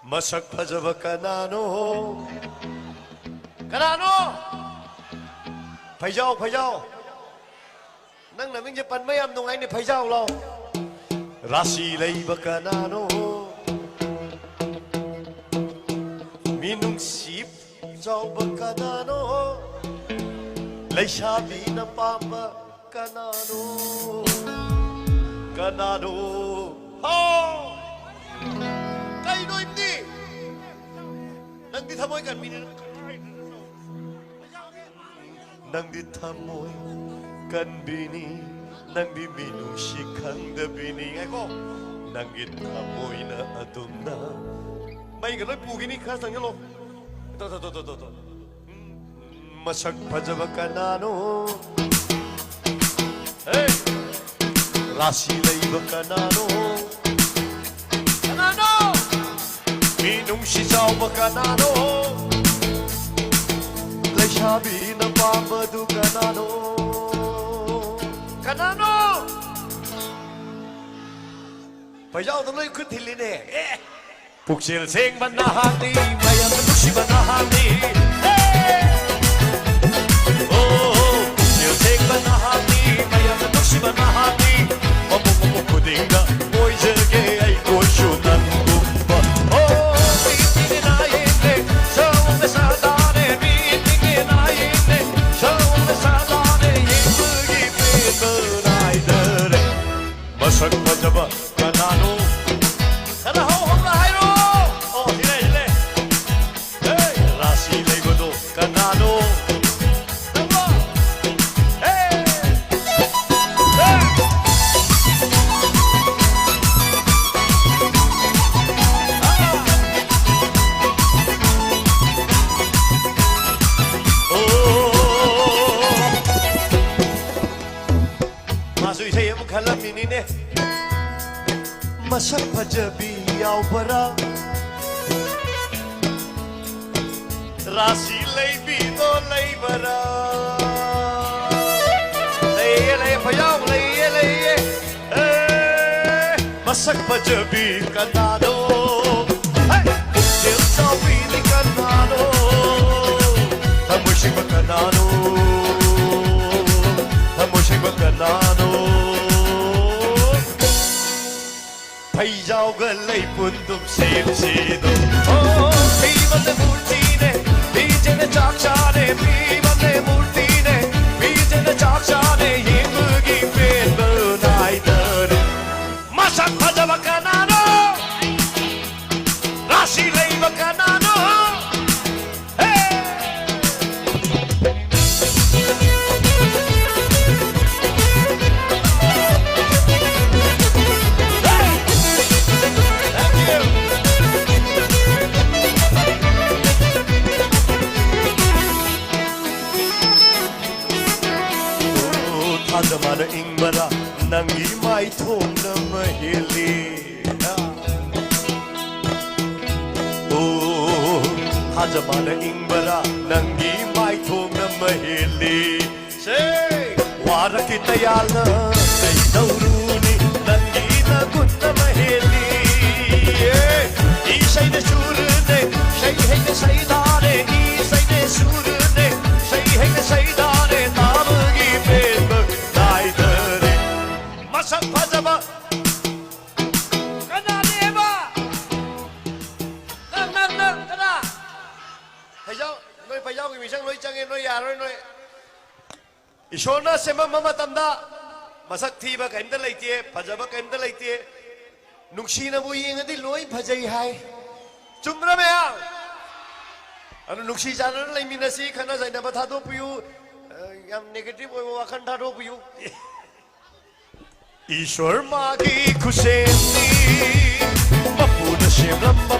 Masak pajaba kanano kanano Phai Giao Nang na ming Japan mayam nung ay ni Phai Giao lo Rasi lay ba kanano Minung sip Giao ba kanano Lay sabi na pama kanano Kanano Ho Kay no hindi Nang di tamoy kan minin Nang di tamoy kan bini Nang di minum sikang da bini Ay ko Nang di tamoy na atom na May gano'y pugi ni Kras nang yalo Ito Masak pa jaba kanano Hey Rasi lay ba kanano Kanano Minum sisaw ba kanano Lay sabi na pamadu kanano Kanano Phai Giao tao nói khuyết thì lên nè Phục siêu sinh văn na hàng đi Mày ăn lúc xí văn na hàng đi Phục siêu sinh văn na hàng đi Mày ăn lúc xí văn na hàng đi Mà mô cô tình đã Môi giờ ghê ai cô chú năn cùng bà Bị tình ai nè Sao mẹ xa ta nè Bị tình ai nè Sao mẹ xa ta nè Yên mơ ghi phê mơ nai đơ nè Mà sắc mà chà bà Kanano Kana ho hong la hai ro Oh hile Hey Rasi lay go do Kanano Namba Hey Hey Oh Masuk saya mukhalam ini ne Masak pajabi yaw para Rasi lay bito lay para Lay Phai Giao lay Masak pajabi kanano Jil sawi ni kanano Tamushing ba kanano Tamushing ba kanano Phai Giao ga lay pundum sim sido Oh Pi vande murti ne Pi jene chak cha ne Pi vande murti ne Pi jene chak cha ne Yimgi pen ba nai dare Masak pajaba kanano Rasi lay ba kanano Hey Adamana ingbara nangi mai thom na mahili Oh Adamana ingbara nangi mai thom na mahili Say wara kitayal na Say dauruni nangi na gutta mahili Isay na surne Say hey na saydane Isay na surne Say hey na saydane Tamagi pen Masak pajaba Kanani ba Nang kana Phai Giao Noi Phai Giao Mình sang nói chăng em nói già rồi nói Ishona sema mama tamda Masak thi ba kaim ta lai tie Pajaba kaim ta lai tie Nungsi na bu ying adi loi phajai hai Chumra me ya Anu nungsi jana lai minasi Khana zai na ba thado puyu Yam negative oi wakan thado puyu ईश्वर मागी खुशेंदी मपून शिमलम्बा